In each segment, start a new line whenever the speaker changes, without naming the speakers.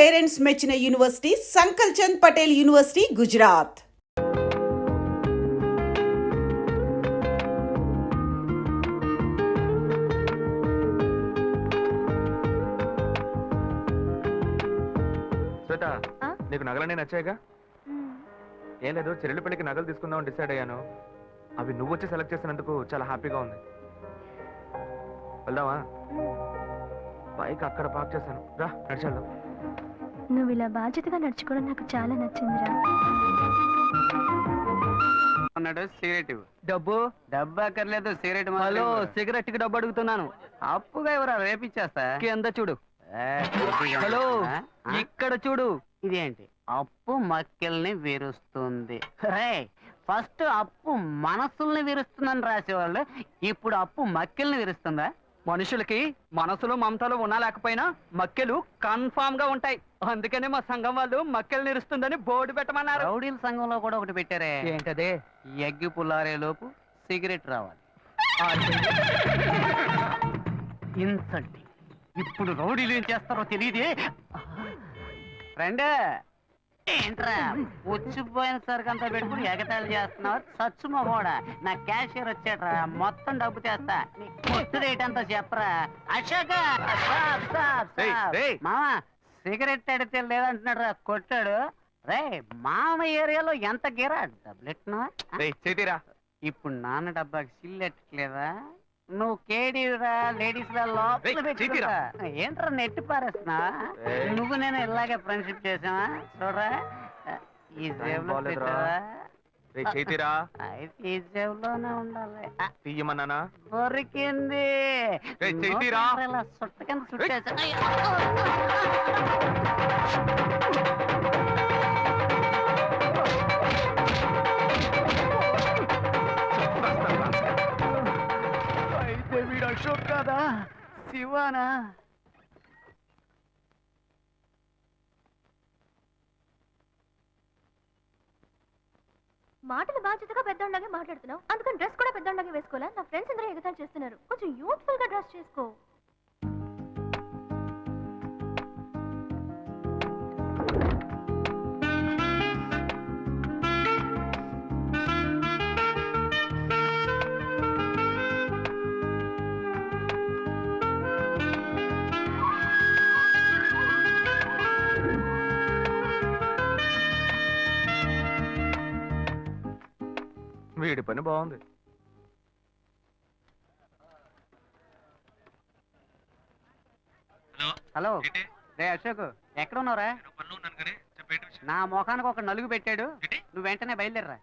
Parents మెచ్చిన university సంకల్ Chand Patel university, Gujarat.
శ్వేత, నీకు నగలనే నచ్చాయిగా? ఏం లేదు, చెల్లెలి పెళ్లికి నగలు తీసుకుందామని డిసైడ్ అయ్యాను. అవి నువ్వు వచ్చి సెలెక్ట్ చేసినందుకు చాలా హ్యాపీగా ఉంది. వెళ్దామా? బైక్ అక్కడ పార్క్ చేశాను, రా నడిచేద్దాం.
నువ్వు ఇలా బాధ్యతగా నడుచుకోవడం నాకు చాలా నచ్చిందిరా.
అన్నాడు సిగరెట్
డబ్బు
డబ్బు అక్కర్లేదు, సిగరెట్.
హలో, సిగరెట్ కి డబ్బు అడుగుతున్నాను.
అప్పుగా ఎవరా రేపిచ్చేస్తా.
కింద చూడు. హలో, ఇక్కడ చూడు.
ఇదేంటి అప్పు మక్కెల్ని విరుస్తుంది? ఫస్ట్ అప్పు మనసుల్ని విరుస్తుందని రాసేవాళ్ళు, ఇప్పుడు అప్పు మక్కెల్ని విరుస్తుందా?
మనుషులకి మనసులో మమతలు ఉన్నా లేకపోయినా మక్కెలు కన్ఫామ్ గా ఉంటాయి. అందుకనే మా సంఘం వాళ్ళు మక్కెలు నిరుస్తుందని బోర్డు పెట్టమన్నారు.
రౌడీల సంఘంలో కూడా ఒకటి పెట్టారే.
ఏంటదే?
ఎగ్గి పుల్లారే లోపు సిగరెట్ రావాలి. ఇన్సల్ట్. ఇప్పుడు రౌడీలు ఏం చేస్తారో తెలియదే. ఫ్రెండ్, ఏంట్రా వచ్చిపోయిన సరికి అంతా పెట్టుకుని ఎగతాళి చేస్తున్నావు? సచ్చు మగోడా, నా క్యాషియర్ వచ్చాడ్రా, మొత్తం డబ్బు తెస్తా. కొట్టు రేట్ అంతా చెప్పరా. అశోక్, మామ సిగరెట్ అడితే లేదంటున్నాడు రా, కొట్టాడు. రే మామ ఏరియాలో ఎంత గిరా డబ్బులెట్టినా? ఇప్పుడు నాన్న డబ్బాకి సిల్లెట్టలేదా? నువ్వు కేడీరా, లేడీస్ రా లోపల పెట్టుకుంటా. ఏంట్రా నెట్టి పారేస్తున్నా? నువ్వు నేను ఇలాగే ఫ్రెండ్షిప్ చేసావా? చూడరా, ఈ జేబులో పెట్టావా? అయితే ఈ జేబులోనే ఉండాలి.
తీయమన్నానా?
దొరికింది. ఇలా సుట్ట కింద సుట్టేసా. అయితే వీడు అశోక్ కాదా, శివానా?
మాటలు బాధ్యతగా పెద్దోళ్ళలాగే మాట్లాడుతున్నావు, అందుకని డ్రెస్ కూడా పెద్దోళ్ళలాగే వేసుకోవాలా? నా ఫ్రెండ్స్ అందరూ ఎగతాళి చేస్తున్నారు, కొంచెం యూత్ఫుల్ గా డ్రెస్ చేసుకో.
వీడి పని బాగుంది.
హలో, రే అశోక్, ఎక్కడ ఉన్నావురా? నా మొఖానికి ఒక నలుగు పెట్టాడు, నువ్వు వెంటనే బయలుదేరరా.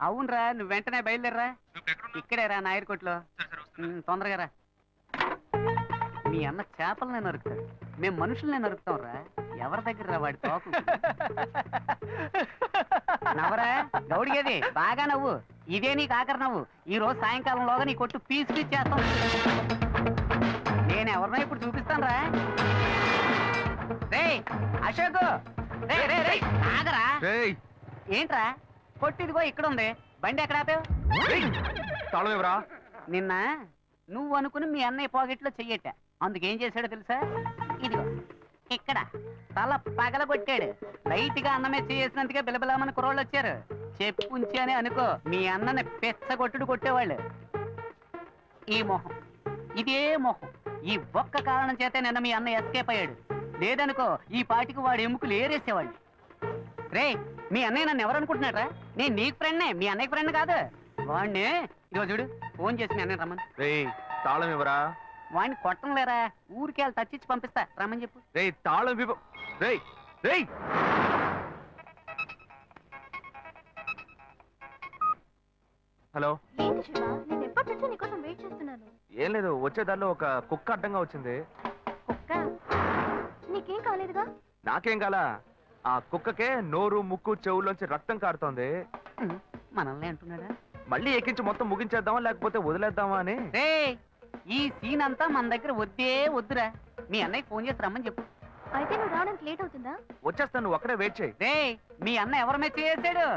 అవునరా, నువ్వు వెంటనే బయలుదేరరా. ఇక్కడేరా నాయర్ కొట్లో. తొందరగా రా. మీ అన్న చేపలనే నరుకుతాడు, మేము మనుషులనే నరుకుతాం రా. ఎవరి దగ్గర రా వాడి తోకు? నవ్వరా గౌడిగేది, బాగా నవ్వు. ఇదే నీకు ఆఖరి నవ్వు. ఈ రోజు సాయంకాలంలోగా నీ కొట్టు పీస్ పీస్ చేస్తాం. నేను ఎవరినో ఇప్పుడు చూపిస్తాను రా. రే అశోక్, రే రే రే ఆగరా. ఏంట్రా కొట్టిదిగో ఇక్కడ ఉంది, బండి ఎక్కడ ఆపావు? నిన్న నువ్వు అనుకుని మీ అన్నయ్య పాకెట్లో చెయ్యట, అందుకేం చేశాడో తెలుసా? ఇదిగో ఇక్కడ తల పగలగొట్టాడు. లైట్ గా అన్నమే చేసినందుకే బిలబిలామని కుర్రోళ్ళు వచ్చారు. చెప్పుంచి అని అనుకో, మీ అన్నని పెచ్చగొట్టుడు కొట్టేవాళ్ళు. ఈ మొహం, ఇదే మొహం, ఈ ఒక్క కారణం చేతే నిన్న మీ అన్న ఎస్కేప్ అయ్యాడు. లేదనుకో ఈ పాటికి వాడు ఎముకలు ఏరేసేవాళ్ళు. రే, మీ అన్నయ్య నన్ను ఎవరు అనుకుంటున్నారా? నేను నీకు ఫ్రెండ్నే, మీ అన్నయ్య ఫ్రెండ్ కాదు. వాడిని ఇదిగో చూడు, ఫోన్ చేసి మీ అన్నయ్య రమ్మని.
తాళం ఇవ్వరా?
వాడిని కొట్టం లేరా, ఊరికి వెళ్ళి తచ్చిచ్చి పంపిస్తా, రమ్మని చెప్పు.
తాళం హలో,
ఏంటి శివ, నేను ఎప్పటి నుంచో నీకోసం వెయిట్ చేస్తున్నాను.
ఏం లేదు, వచ్చేదారిలో ఒక కుక్క అడ్డంగా వచ్చింది.
కుక్క? నీకేం కాలేదుగా?
నాకేం కాలా, ఆ కుక్కకే నోరు ముక్కు చెవుల్లోంచి రక్తం కారుతోంది.
మనల్ని అంటున్నాడా?
మళ్ళీ ఎక్కించి మొత్తం ముగించేద్దామా లేకపోతే వదిలేద్దామా అని.
ఈ సీన్ అంతా మన దగ్గర వద్దే వద్దురా. మీ అన్నయ్య ఫోన్ చేసి రమ్మని చెప్పు.
అయితే నువ్వు రావడానికి లేట్ అవుతుందా?
వచ్చేస్తాను, నువ్వు అక్కడే వెయిట్ చేయి.
మీ అన్న ఎవరి మెచ్చి చేశాడు?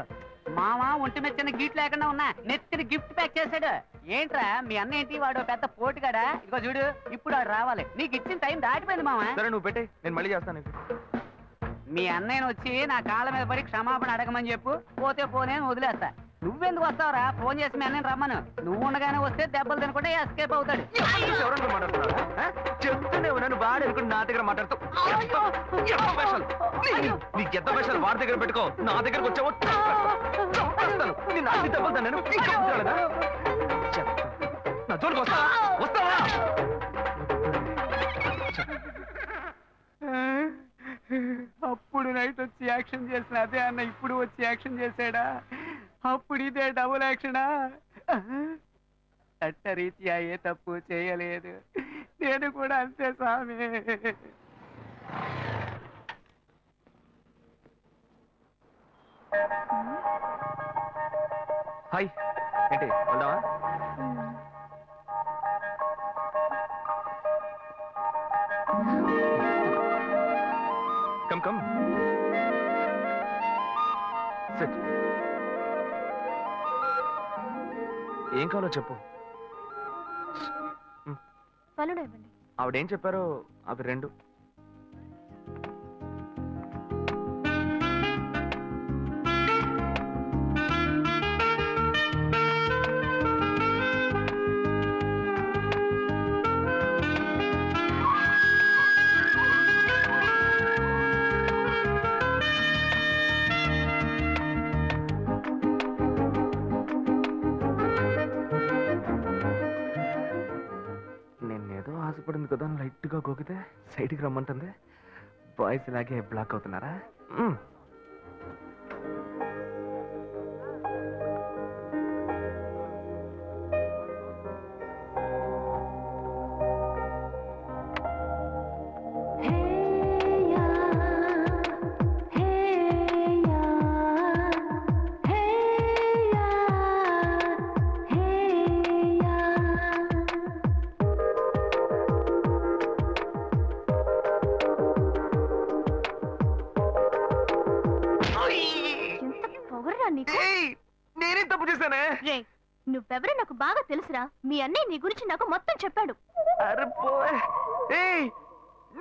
మామ ఒంటి మెచ్చిన గిఫ్ట్ లేకుండా ఉన్నా నెత్తిని గిఫ్ట్ ప్యాక్ చేశాడు. ఏంట్రా మీ అన్న ఏంటి, వాడు పెద్ద పోటుగాడా? ఇదిగో చూడు, ఇప్పుడు వాడు రావాలి. నీకు ఇచ్చిన టైం దాటిపోయింది మామ.
సరే నువ్వు పెట్టి, నేను మళ్ళీ చేస్తాను.
మీ అన్నయ్యని వచ్చి నా కాళ్ళ మీద పడి క్షమాపణ అడగమని చెప్పు, పోతే పోనే అని వదిలేస్తా. నువ్వెందుకు వస్తావురా? ఫోన్ చేసి మీ అన్నయ్యని రమ్మను. నువ్వు ఉండగానే వస్తే దెబ్బలు తినకుండా ఎస్కేప్ అవుతాడు.
ఎవరంతా మాట్లాడుతున్నారా? చెప్తూనే ఉన్నాను వాడు అనుకుని నా దగ్గర మాట్లాడుతూ నీకు ఎంత పైసలు వాడి దగ్గర పెట్టుకో, నా దగ్గరకు వచ్చావో చంపేస్తాను. నేను అన్ని దెబ్బలు నేను నా జోలికి వస్తావా?
అప్పుడు నైట్ వచ్చి యాక్షన్ చేసిన అదే అన్న ఇప్పుడు వచ్చి యాక్షన్ చేశాడా? అప్పుడు ఇదే డబుల్ యాక్షనా? చట్టరీత్యా ఏ తప్పు చేయలేదు, నేను కూడా అంతే స్వామి.
హాయ్, ఏంటి వెళ్దామా? Come come SIT. ఏం కావాలో చెప్పు.
పలుడు ఇవ్వండి.
ఆవిడేం చెప్పారో అవి రెండు. నేనేదో ఆశపడింది కదా, లైట్ గా గోకితే సైడ్కి రమ్మంటుంది. బాయ్స్ ఇలాగే బ్లాక్ అవుతున్నారా? నేనేం తప్పు చేశానే?
రే, నువ్వెవరో నాకు బాగా తెలుసురా. మీ అన్నయ్య నీ గురించి నాకు మొత్తం చెప్పాడు.
అరే పోయ్. ఏయ్,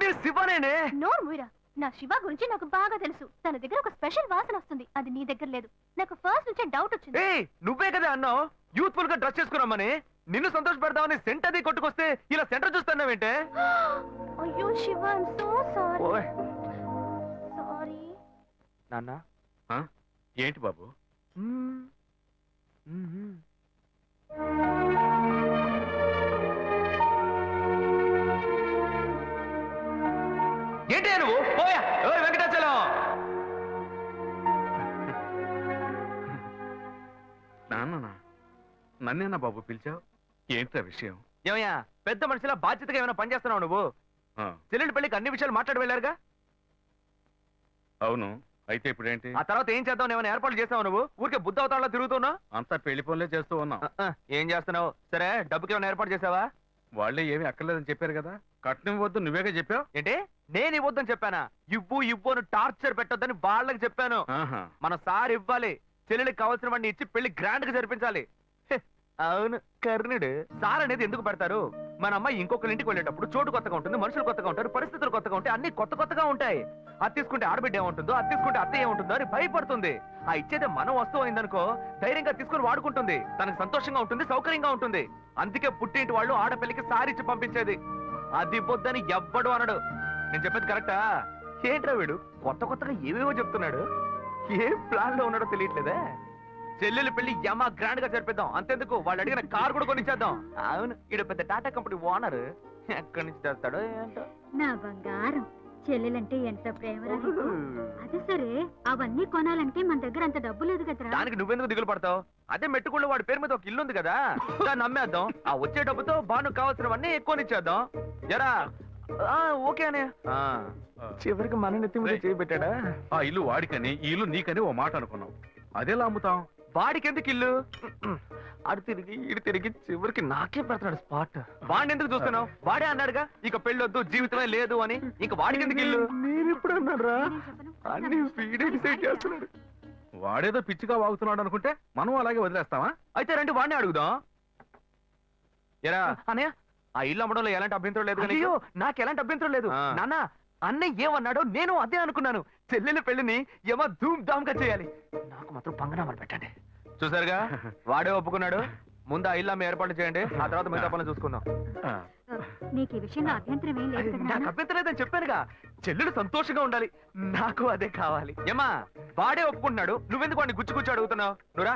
నేను శివనేనే.
నోరు మూయరా. నా శివ గురించి నాకు బాగా తెలుసు. తన దగ్గర ఒక స్పెషల్ వాసన వస్తుంది, అది నీ దగ్గర లేదు. నాకు ఫస్ట్ నుంచే డౌట్ వచ్చింది.
ఏయ్, నువ్వే కదా అన్నావు యూత్ఫుల్ గా డ్రెస్ చేసుకున్నామని. నిన్ను సంతోష పెడతామని సెంట్ అది కొట్టుకొస్తే ఇలా సెంటర్ చూస్తున్నావేంటే?
అయ్యో శివ, ఐమ్ సో సారీ.
ఓయ్
సారీ
నాన్న.
ఏంటి బాబు?
ఏంటి నువ్వు? పోయా. ఓయ్ వెంకటాచలం.
నాన్న, నన్నేనా బాబు పిలిచావు? ఏంటా విషయం?
ఏమయ్యా, పెద్ద మనిషిలా బాధ్యతగా ఏమైనా పని చేస్తున్నావు నువ్వు? చెల్లెలి పెళ్లికి అన్ని విషయాలు మాట్లాడి వెళ్ళారుగా?
అవును, అయితే ఇప్పుడేంటి?
ఆ తర్వాత ఏం చేద్దాం? ఏమైనా ఏర్పాట్లు చేస్తావు నువ్వు? ఊరికే బుద్ధ అవతారంలో తిరుగుతున్నావు.
అంతా పెళ్లి పనులే చేస్తూ ఉన్నాం.
ఏం చేస్తున్నావు? సరే, డబ్బుకి ఏమైనా ఏర్పాటు చేసావా?
వాళ్ళే ఏమీ అక్కర్లేదని చెప్పారు కదా. కట్నం వద్దు నువ్వేగా చెప్పావు.
ఏంటి? నేను ఇవ్వద్దని చెప్పానా? ఇవ్వు అని టార్చర్ పెట్టొద్దని వాళ్ళకి చెప్పాను. మన సార్ ఇవ్వాలి. చెల్లెలికి కావాల్సిన వాడిని ఇచ్చి పెళ్లి గ్రాండ్ గా జరిపించాలి. అవును, కర్ణుడు. సార్ అనేది ఎందుకు పెడతారు? మన అమ్మాయి ఇంకొకరి ఇంటికి వెళ్ళేటప్పుడు చోటు కొత్తగా ఉంటుంది, మనుషులు కొత్తగా ఉంటారు, పరిస్థితులు కొత్తగా ఉంటాయి, అన్ని కొత్తగా ఉంటాయి. అది తీసుకుంటే ఆడబిడ్డ ఏముంటుందో, అది తీసుకుంటే అత్త ఏముంటుందో అని భయపడుతుంది. ఆ ఇచ్చేదే మన వస్తువు అయిందనుకో, ధైర్యంగా తీసుకుని వాడుకుంటుంది. తనకు సంతోషంగా ఉంటుంది, సౌకర్యంగా ఉంటుంది. అందుకే పుట్టింటి వాళ్ళు ఆడపిల్లకి సారిచ్చి పంపించేది. అది బొద్దని ఎవ్వడు అనడు. నేను చెప్పేది కరెక్టా? ఏంట్రా వీడు కొత్తగా ఏవేవో చెప్తున్నాడు? ఏ ప్లాన్ లో ఉన్నాడో తెలియట్లేదే. చెల్లెలు పెళ్లి యమా గ్రాండ్ గా జరిపిద్దాం. అంతెందుకు, వాళ్ళు అడిగిన కార్ కూడా కొనిచ్చేద్దాం. అవును, ఈడ పెద్ద టాటా కంపెనీ ఓనర్. ఎక్కడి నుంచి తెస్తాడో ఏంటో.
నా బంగారం, చెల్లెలంటే ఎంత ప్రేమ. అదే సరే, అవన్నీ కొనాలంటే మన దగ్గర అంత డబ్బు లేదు కదరా.
దానికి నువ్వెందుకు దిగులు పడతావు? అదే మెట్టుకుళ్ళు వాడి పేరు మీద ఒక ఇల్లు ఉంది కదా, దాన్ని అమ్మేద్దాం. ఆ వచ్చే డబ్బుతో బాను కావాల్సినవన్నీ ఎక్కువనిచ్చేద్దాం. జరా ఓకే అనే. చివరికి మన నెత్తి మీద చేయబెట్టాడా?
ఆ ఇల్లు వాడికని, ఈ ఇల్లు నీకని ఓ మాట అనుకున్నాం. అదేలా అమ్ముతాం?
వాడికి ఎందుకు ఇల్లు? అడు తిరిగి ఇటు తిరిగి చివరికి నాకే పెడతాడు స్పాట్. వాడిని ఎందుకు చూస్తున్నావు? వాడే అన్నాడుగా ఇక పెళ్ళొద్దు, జీవితమే లేదు అని. ఇంక వాడికి ఎందుకు ఇల్లు? నేను ఇప్పుడు అన్నాడు. అన్ని వీడే డిసైడ్ చేస్తున్నాడు.
వాడేదో పిచ్చిగా వాగుతున్నాడు అనుకుంటే మనం అలాగే వదిలేస్తావా?
అయితే రండి వాడిని అడుగుదాం. ఎరా అనే, ఆ ఇల్లు అమ్మడంలో ఎలాంటి అభ్యంతరం లేదు. అయ్యో, నాకు ఎలాంటి అభ్యంతరం లేదు నాన్న. అన్నయ్య ఏమన్నాడో నేను అదే అనుకున్నాను. చెల్లెల పెళ్లిని ఏమో ధూమ్ ధామ్ గా చేయాలి. నాకు మాత్రం పంగనామాలు పెట్టండి. చూసారుగా, వాడే ఒప్పుకున్నాడు. ముందు ఆ ఇల్లు ఏర్పాటు చేయండి, ఆ తర్వాత మిగతా పనులు చూసుకుందాం.
నీకు ఈ విషయంలో అభ్యంతరం ఏం లేదు కదా
నాకు
నాన్న?
అభ్యంతరం లేదని చెప్పానుగా. చెల్లెలు సంతోషంగా ఉండాలి, నాకు అదే కావాలి. ఏమా, వాడే ఒప్పుకుంటున్నాడు, నువ్వెందుకు వాడిని గుచ్చి గుచ్చి అడుగుతున్నావు? నువ్వురా.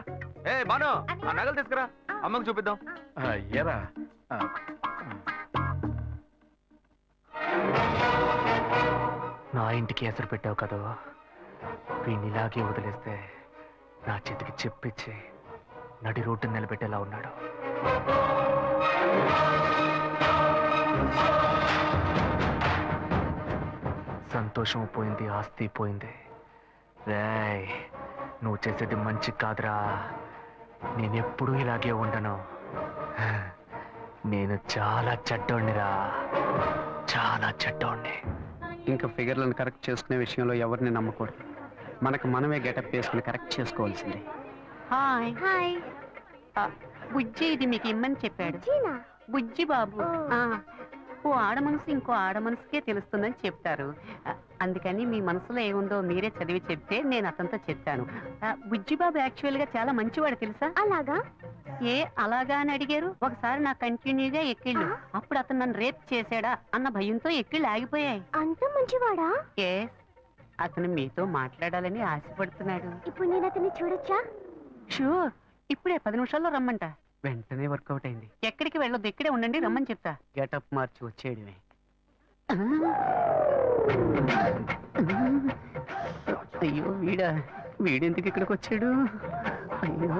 ఏ బాను, ఆ నగలు తీసుకురా, అమ్మకు చూపిద్దాం.
ఎరా
నా ఇంటికి ఎసరు పెట్టావు కదా, వీడిని ఇలాగే వదిలేస్తే నా చేతికి చెప్పిచ్చి నడి రోడ్డు నిలబెట్టేలా ఉన్నాడు. సంతోషం పోయింది, ఆస్తి పోయింది. రేయ్, నువ్వు చేసేది మంచి కాదురా. నేనెప్పుడూ ఇలాగే ఉండను. నేను చాలా చెడ్డోణ్ణిరా, చాలా చెడ్డోణ్ణి.
ఇంకా ఫిగర్లను కరెక్ట్ చేసుకునే విషయంలో ఎవరిని నమ్మకూడదు. మనకు మనమే గెటప్ వేసుకుని కరెక్ట్ చేసుకోవాల్సిందే. Hi
hi.
బుజ్జి ఇది మీకు ఇమ్మని చెప్పాడు. బుజ్జి బాబు. ఓ ఆడ మనసు ఇంకో ఆడ మనసుకే తెలుస్తుందని చెప్తారు. అందుకని మీ మనసులో ఏముందో మీరే చదివి చెప్తే నేను అతనితో చెప్తాను. బుజ్జి బాబు యాక్చువల్ గా చాలా మంచివాడు తెలుసా?
అలాగా?
ఏ అలాగా అని అడిగారు? ఒకసారి నా కంటిన్యూగా ఎక్కిళ్ళు, అప్పుడు అతను నన్ను రేప్ చేశాడా అన్న భయంతో ఎక్కిళ్ళు ఆగిపోయాయి.
అంత మంచివాడా?
ఏ అతను మీతో మాట్లాడాలని ఆశపడుతున్నాడు.
ఇప్పుడు నేను అతన్ని చూడొచ్చా?
షూర్, ఇప్పుడే 10 నిమిషాల్లో రమ్మంట. వెంటనే వర్కౌట్ అయింది. ఎక్కడికి వెళ్ళొద్దు, ఇక్కడే ఉండండి, రమ్మని చెప్తా. గెటప్ మార్చి వచ్చేయడమే. అయ్యో వీడెందుకు ఇక్కడికి వచ్చాడు? అయ్యో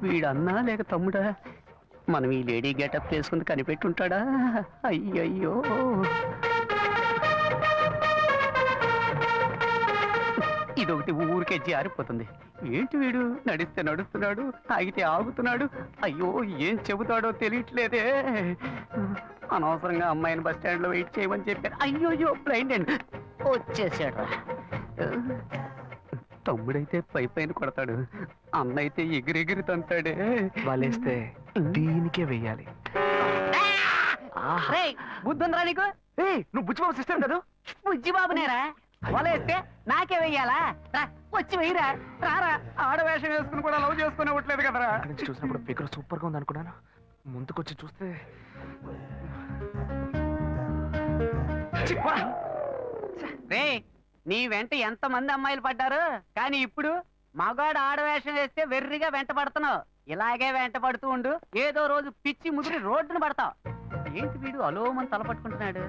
వీడన్నా లేక తమ్ముడా? మనం ఈ లేడీ గెటప్ వేసుకుని కనిపెట్టుంటాడా? అయ్యయ్యో ఇదొకటి ఊరికే జారిపోతుంది. ఏంటి వీడు నడిస్తే నడుస్తున్నాడు, ఆగితే ఆగుతున్నాడు. అయ్యో ఏం చెబుతాడో తెలియట్లేదే. అనవసరంగా అమ్మాయిని బస్ స్టాండ్ లో వెయిట్ చేయమని చెప్పారు. అయ్యోయ్యో బ్లైండ్ అండ్ వచ్చేసాడు. తమ్ముడైతే పై పైన కొడతాడు, అన్నైతే ఎగిరెగిరి తంతాడే.
వలేస్తే దీనికే వెయ్యాలి.
బుద్ధుందిరా నీకు?
నువ్వు బుచ్చిబాబు సిస్టర్ కదా?
బుజ్జి బాబునేరా? వలేస్తే నాకే వెయ్యాలా? రా, వచ్చి వెయ్యరా. రారా, ఆడవేషం వేసుకుని కూడా లవ్ చేసుకుని ఇవ్వట్లేదు కదరా.
అక్కడి నుంచి చూసినప్పుడు ఫిగర్ సూపర్ గా ఉంది అనుకున్నాను. ముందుకొచ్చి చూస్తే
రే, నీ వెంట ఎంత మంది అమ్మాయిలు పడ్డారు, కానీ ఇప్పుడు మగాడు ఆడవేషం వేస్తే వెర్రిగా వెంట పడుతున్నావు. ఇలాగే వెంట పడుతూ ఉండు, ఏదో రోజు పిచ్చి ముదిరి రోడ్డును పడతావు. ఏంటి వీడు అలోమని తలపట్టుకుంటున్నాడు?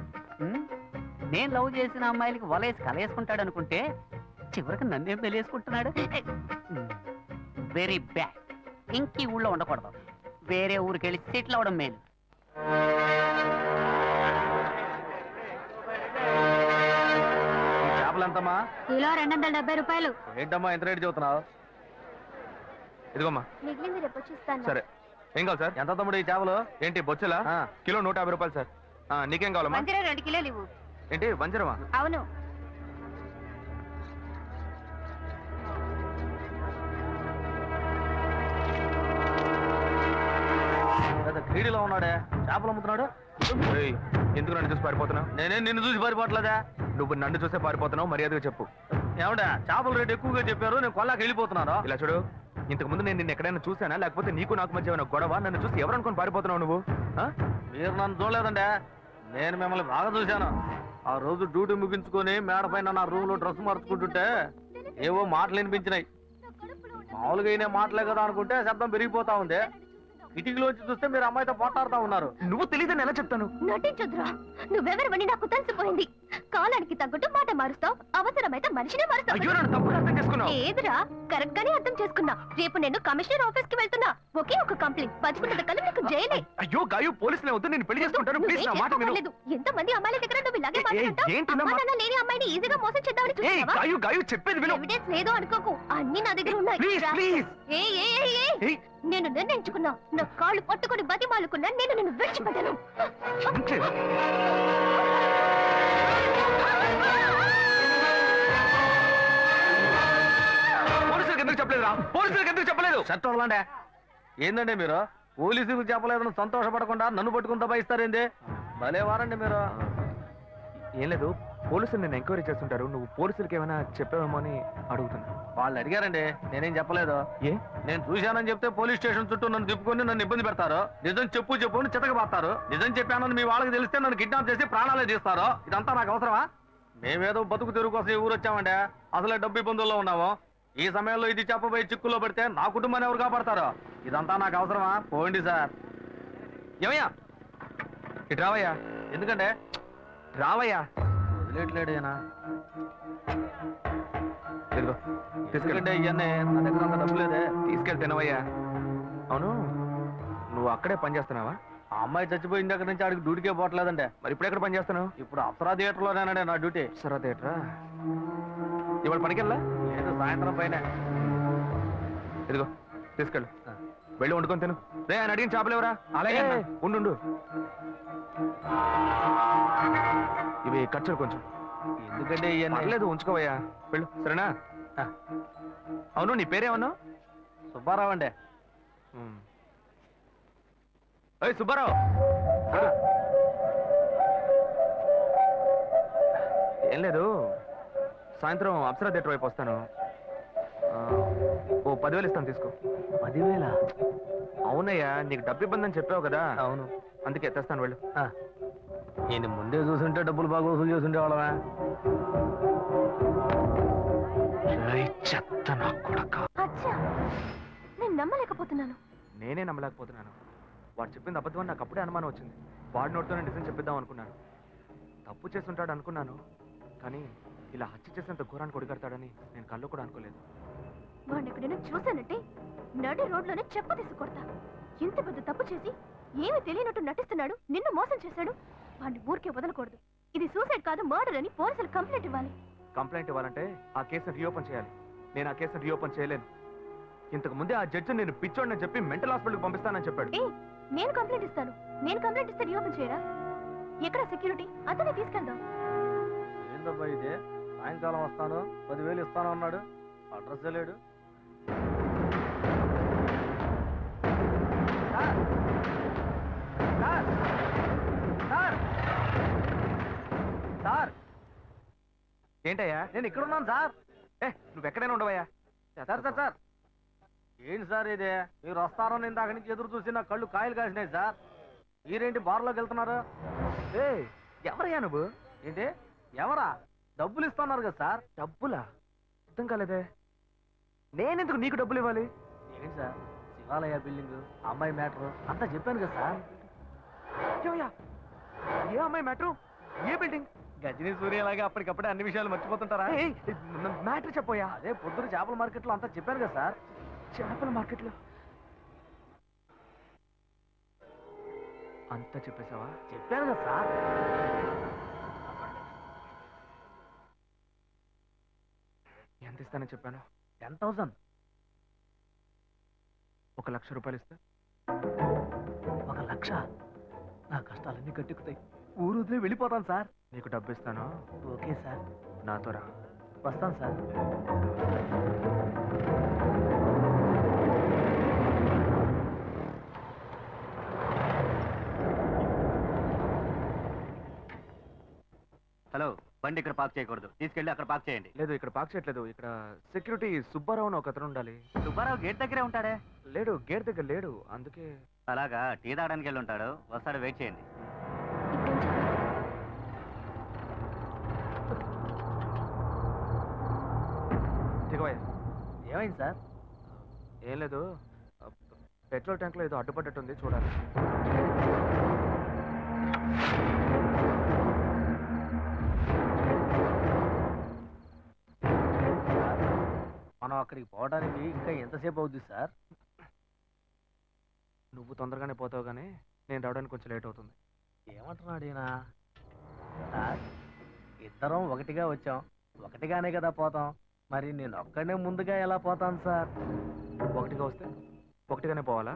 నేను లవ్ చేసిన అమ్మాయిలకి వలేసి కలేసుకుంటాడు అనుకుంటే చివరికి నన్నేం పెళ్ళేసుకుంటున్నాడు. Very bad. ఇంక ఈ ఊళ్ళో ఉండకూడదు, వేరే ఊరికి వెళ్ళి సెటిల్ అవడం మేలు.
చేపలు ఎంతమ్మా?
కిలో 270 రూపాయలు.
ఏంటమ్మా ఎంత రేటు చెబుతున్నావు? ఇదిగోమ్మా.
మిగిలింది రేపు వచ్చి ఇస్తాను.
సరే, ఏం కావాలి సార్? ఎంత తమ్ముడు ఈ చేపలు? ఏంటి బొచ్చెలా? కిలో 150 రూపాయలు సార్. నీకేం కావాలమ్మా?
2 కిలోలు ఇవ్వు.
ఏంటి వంజరమా?
అవును.
క్రీడలో ఉన్నాడే, చేపలు అమ్ముతున్నాడు. ఎందుకు నన్ను చూసి పారిపోతున్నావు? నేనేం నిన్ను చూసి పారిపోవట్లేదా? నువ్వు నన్ను చూసే పారిపోతున్నావు, మర్యాదగా చెప్పు. ఏమంటా చేపల రేటు ఎక్కువగా చెప్పారు, నేను కొల్లాకి వెళ్ళిపోతున్నారా? ఇలా చూడు, ఇంతకు ముందు నేను నిన్ను ఎక్కడైనా చూసానా, లేకపోతే నీకు నాకు మధ్య ఏమైనా గొడవ? నన్ను చూసి ఎవరు అనుకుని పారిపోతున్నావు నువ్వు? మీరు నన్ను చూడలేదండి, నేను మిమ్మల్ని బాగా చూశాను. ఆ రోజు డ్యూటీ ముగించుకొని మేడ పైన నా రూమ్ లో డ్రెస్ మార్చుకుంటుంటే ఏవో మాటలు వినిపించినాయి. మామూలుగా అయినా మాటలే కదా అనుకుంటే శబ్దం పెరిగిపోతా ఉంది. ఇటికిలోంచి చూస్తే మీరు అమ్మాయితో పోటాడుతా ఉన్నారు. నువ్వు తెలియదని ఎలా చెప్తాను?
నటించొద్దురా, నువ్వెవరివని నాకు తెలిసిపోయింది. కాలానికి తగ్గట్టు మాట మారుస్తావు, అవసరమైతే మనిషినే మారుస్తావు.
అయ్యో, నన్ను తప్పుగా అర్థం చేసుకున్నావు.
ఏదిరా, కరెక్ట్ గానే అర్థం చేసుకున్నా. రేపు నేను కమిషనర్ ఆఫీస్ కి వెళ్తున్నా. ఒకే ఒక కంప్లైంట్, 10 కల్లా నీకు జైలే.
అయ్యో గాయు, పోలీసులే వద్దు, నేను పెళ్లి చేసుకుంటాను. ప్లీజ్ నా మాట విను.
ఎంత మంది అమ్మాయిల దగ్గర నువ్వు ఇలాగే మాట్లాడతావు?
ఏంటమ్మా?
అమ్మా నాన్న లేని అమ్మాయిని ఈజీగా మోసం చేద్దామని చూస్తావా?
గాయు గాయు చెప్పేది విను.
ఎవిడెన్స్ లేదు అనుకోకు, అన్ని నా దగ్గర ఉన్నాయి.
Please please. ఏయ్,
నేను నిర్ణయించుకున్నా, నా కాళ్ళు పట్టుకుని బతిమాలుకున్నా, నేను నిన్ను విడిచిపెట్టాను.
పోలీసులకు ఎందుకు చెప్పలేదురా? పోలీసులకు ఎందుకు చెప్పలేదు? షర్ట్ వదలండి. ఏందండి మీరు?
పోలీసులకు చెప్పలేదని సంతోషపడకుండా నన్ను పట్టుకుని దబాయిస్తారేంది? భలే వారండి మీరు.
ఏం లేదు, పోలీసులు నేను ఎంక్వైరీ చేస్తుంటారు, నువ్వు పోలీసులకి ఏమైనా చెప్పావేమో అని అడుగుతున్నా.
వాళ్ళు అడిగారండి, నేనేం చెప్పలేదు.
ఏ?
నేను చూశానని చెప్తే పోలీస్ స్టేషన్ చుట్టూ నన్ను తిప్పుకొని నన్ను ఇబ్బంది పెడతారు. నిజం చెప్పు అని చితకబాస్తారు. నిజం చెప్పానని మీ వాళ్ళకి తెలిస్తే నన్ను కిడ్నాప్ చేసి ప్రాణాలే తీస్తారు. ఇదంతా నాకు అవసరమా? మేమేదో బతుకు తెరుగు కోసం ఈ ఊరు వచ్చామండి. అసలే డబ్బు ఇబ్బందుల్లో ఉన్నాము. ఈ సమయంలో ఇది చెప్పబోయి చిక్కుల్లో పడితే నా కుటుంబాన్ని ఎవరు కాపాడతారు? ఇదంతా నాకు అవసరమా? పోండి సార్.
ఏమయ్యా, ఇటు రావయ్యా.
ఎందుకంటే
రావయ్యా.
వదిలేట్లేడేనా?
ఇదిగో
ఎందుకంటే ఇవన్నీ నా దగ్గర అంత డబ్బు లేదే.
తీసుకెళ్ళి తినవయ్యా. అవును, నువ్వు అక్కడే పని చేస్తున్నావా?
ఆ అమ్మాయి చచ్చిపోయిన దగ్గర నుంచి ఆడికి డ్యూటీకే పోవట్లేదంటే.
మరి ఇప్పుడు ఎక్కడ పని చేస్తున్నావు?
ఇప్పుడు అప్సరా థియేటర్లోనేనండి నా డ్యూటీ.
సరే థియేటరా. ఇవాళ పనికెళ్ళా?
లేదు, సాయంత్రం పైన.
ఇదిగో తీసుకెళ్ళు, వెళ్ళి వండుకొని తిను. రే, ఆయన అడిగిన చేపలు ఎవరా?
అలాగే అన్న.
ఉండు, ఇవి ఖర్చులు కొంచెం.
ఎందుకంటే ఇవన్నీ
పర్లేదు, ఉంచుకోవయ్యా. వెళ్ళు, సరేనా? అవును, నీ పేరేమన్నావు?
సుబ్బారావు అండి.
ఏయ్ సుబ్బారావు, ఏం లేదు, సాయంత్రం అప్సరా థియేటర్ వైపు వస్తాను. ఓ 10,000 ఇస్తాను, తీసుకో.
10,000?
అవునయ్యా, నీకు డబ్బు ఇబ్బంది అని చెప్పావు కదా.
అవును.
అందుకే తెస్తాను, వెళ్ళు.
నేను ముందే చూసుంటే డబ్బులు బాగా వసూలు చేస్తుంటే వాళ్ళవా?
చెత్త నా కొడక.
అచ్చా, నేను నమ్మలేకపోతున్నాను.
నేనే నమ్మలేకపోతున్నాను. వాడు చెప్పింది అబద్ధం అని నాకు అప్పుడే అనుమానం వచ్చింది. వాడి నోటితోనే నిజం చెప్పిద్దాం అనుకున్నాను. తప్పు చేస్తుంటాడు అనుకున్నాను, కానీ ఇలా హత్య చేసేంత ఘోరాన్ని కొడిగడతాడని నేను కళ్ళు కూడా అనుకోలేదు.
వాడిని ఎక్కడైనా చూశానంటే నడి రోడ్లోనే చెప్ప తీసి కొడతా. ఇంత పెద్ద తప్పు చేసి ఏమీ తెలియనట్టు నటిస్తున్నాడు, నిన్ను మోసం చేశాడు. వాడిని ఊరికే వదలకూడదు. ఇది సూసైడ్ కాదు, మర్డర్ అని పోలీసులు కంప్లైంట్ ఇవ్వాలి.
కంప్లైంట్ ఇవ్వాలంటే ఆ కేసును రీఓపెన్ చేయాలి. నేను ఆ కేసును రీఓపెన్ చేయలేను. ఇంతకు ముందే ఆ జడ్జి నేను పిచ్చోడని చెప్పి మెంటల్ హాస్పిటల్కి పంపిస్తానని చెప్పాడు.
నేను కంప్లైంట్ ఇస్తాను. నేను కంప్లైంట్ ఇస్తే రీఓపెన్ చేయరా? ఎక్కడ సెక్యూరిటీ? అతనే తీసుకెళ్దాం.
ఏందబ్బా ఇదే? సాయంకాలం వస్తాను, 10,000 ఇస్తాను అన్నాడు. అడ్రస్ లేడు. సార్,
ఏంటయ్యా?
నేను ఇక్కడ ఉన్నాను సార్.
నువ్వు ఎక్కడైనా ఉండవయ్యా.
సార్ ఏంటి సార్ ఇదే? మీరు వస్తారని ఇందాక నుంచి ఎదురు చూసి నా కళ్ళు కాయలు కాసినాయి సార్. మీరేంటి బార్లోకి వెళ్తున్నారు?
ఎవరయ్యా నువ్వు?
ఏంటి ఎవరా? డబ్బులు ఇస్తున్నారు కదా సార్.
డబ్బులా? అర్థం కాలేదే. నేనెందుకు నీకు డబ్బులు ఇవ్వాలి?
ఏంటి సార్, శివాలయ బిల్డింగ్, అమ్మాయి మ్యాటర్ అంతా చెప్పాను కదా సార్.
ఏమయ్యా? ఏ అమ్మాయి మ్యాటర్? ఏ బిల్డింగ్?
గజనీ సూర్యలాగా అప్పటికప్పుడే అన్ని విషయాలు మర్చిపోతుంటారా?
మ్యాటర్ చెప్పోయా.
అదే పొద్దున చేపల మార్కెట్లో అంతా చెప్పాను కదా సార్.
చేపల మార్కెట్లో అంతా చెప్పేశావా?
చెప్పాను కదా సార్.
ఎంత ఇస్తానని చెప్పాను?
10,000.
1,00,000 రూపాయలు ఇస్తా.
1,00,000? నా కష్టాలన్నీ కట్టుకుతాయి. ఊరు వదిలే వెళ్ళిపోతాను సార్.
నీకు డబ్బు ఇస్తాను,
ఓకే సార్.
నాతో రా.
వస్తాను సార్.
హలో, బండి ఇక్కడ పార్క్ చేయకూడదు, తీసుకెళ్ళి అక్కడ పార్క్ చేయండి.
లేదు, ఇక్కడ పార్క్ చేయట్లేదు. ఇక్కడ సెక్యూరిటీ సుబ్బారావు అని ఒక అతను ఉండాలి.
సుబ్బారావు గేట్ దగ్గరే ఉంటాడే.
లేడు, గేట్ దగ్గర లేడు. అందుకే.
అలాగా, టీ తాగడానికి వెళ్ళి ఉంటాడు. వస్తాడు, వెయిట్ చేయండి.
దిగవయ్యా.
ఏమైంది సార్?
ఏం లేదు, పెట్రోల్ ట్యాంక్ లో ఏదో అడ్డుపడ్డట్టుంది, చూడాలి.
మనం అక్కడికి పోవడానికి ఇంకా ఎంతసేపు అవుద్ది సార్?
నువ్వు తొందరగానే పోతావు, కానీ నేను రావడానికి కొంచెం లేట్ అవుతుంది.
ఏమంటున్నాడు ఈయన? సార్, ఇద్దరం ఒకటిగా వచ్చాం, ఒకటిగానే కదా పోతాం. మరి నేను ఒక్కడే ముందుగా ఎలా పోతాను సార్?
ఒకటిగా వస్తే ఒకటిగానే పోవాలా?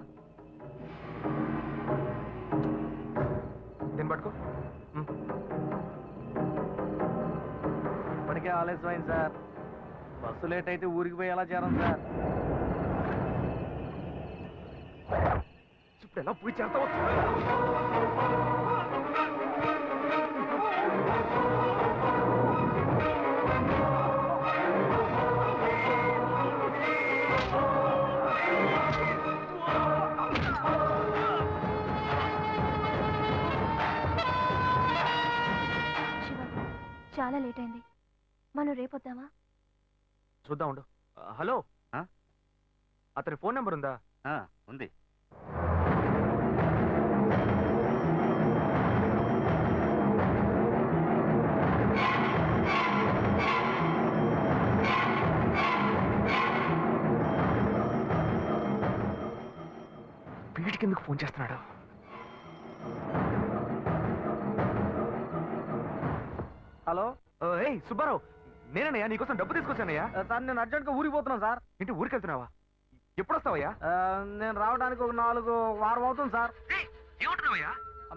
దీన్ని పట్టుకో.
ఇప్పటికే ఆలస్యమైంది సార్. బస్సు లేట్ అయితే ఊరికి పోయి ఎలా చేరం సార్?
ఇప్పుడు ఎలా పోయి చేస్తావో
శివ చాలా లేట్ అయింది, మనం రేపొద్దామా?
చూద్దాం ఉండు. హలో,
ఆ?
అతని ఫోన్ నెంబర్ ఉందా?
ఉంది.
వీడికి ఎందుకు ఫోన్ చేస్తున్నాడు?
హలో
ఏయ్ సుబ్బారావు, నేనయ్యా నీకోసం డబ్బు తీసుకొచ్చానయ్యా.
సార్ నేను అర్జెంట్గా ఊరికి పోతున్నాను సార్.
ఇంటి ఊరికి వెళ్తున్నావా? ఎప్పుడు వస్తావయ్యా?
నేను రావడానికి ఒక 4 వారం అవుతుంది సార్.
ఏమంటున్నావయ్యా?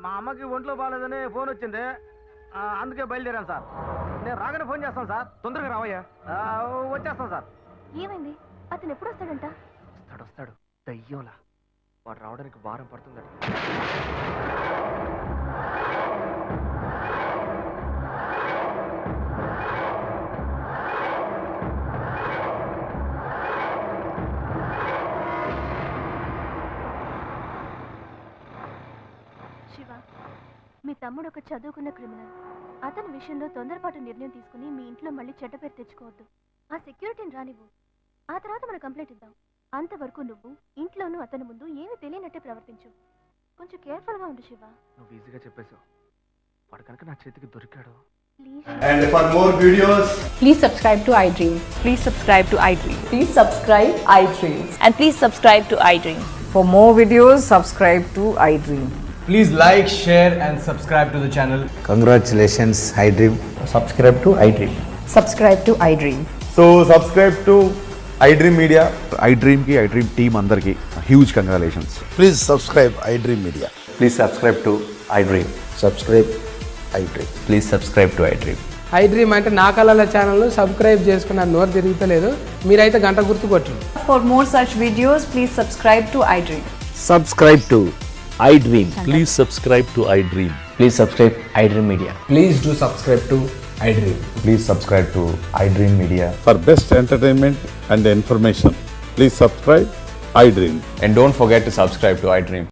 మా అమ్మకి ఒంట్లో బాగాలేదని ఫోన్ వచ్చింది, అందుకే బయలుదేరాను సార్. నేను రాగానే ఫోన్ చేస్తాను సార్.
తొందరగా రావయ్యా.
వచ్చేస్తాను సార్.
ఏమైంది? అతను ఎప్పుడు వస్తాడంట?
వస్తాడు దయ్యంలా. వాడు రావడానికి వారం పడుతుందట.
శివ, మీ తమ్ముడు ఒక చదువుకున్న క్రిమినల్. అతని విషయంలో తొందరపాటు నిర్ణయం తీసుకుని మీ ఇంట్లో మళ్ళీ చెడ్డ పేరు తెచ్చుకోవద్దు. ఆ సెక్యూరిటీని రానివ్వు, ఆ తర్వాత మనం కంప్లైంట్ ఇద్దాం. అంతవరకు నువ్వు ఇంట్లోనూ అతని ముందు ఏమీ తెలియనట్టే ప్రవర్తించు. కొంచెం కేర్ఫుల్ గా ఉండు శివ.
నువ్వు ఈజీగా చెప్పేశావు. వాడు కనుక నా చేతికి దొరికాడు.
Please.
And for more videos,
Please subscribe to iDream.
Please subscribe to iDream.
Please subscribe iDream.
And please subscribe to iDream.
For more videos, subscribe to iDream.
please like, share and subscribe to the channel.
Congratulations, iDream.
Subscribe to iDream.
Subscribe to iDream.
So subscribe to iDream Media.
iDream కి iDream team అందరికి huge congratulations.
Please subscribe iDream Media.
Please subscribe to iDream.
Subscribe iDream.
Please subscribe to iDream.
iDream అంటే నా కళల channel subscribe చేసుకున్న నోరు తిరుగుతలేదు. మీరైతే గంట గుర్తు కొట్టండి.
For more such videos, please subscribe to iDream.
Subscribe to iDream.
Please subscribe to iDream.
Please subscribe iDream Media.
Please do subscribe to iDream.
Please subscribe to iDream Media.
For best entertainment and information please subscribe iDream.
And don't forget to subscribe to iDream.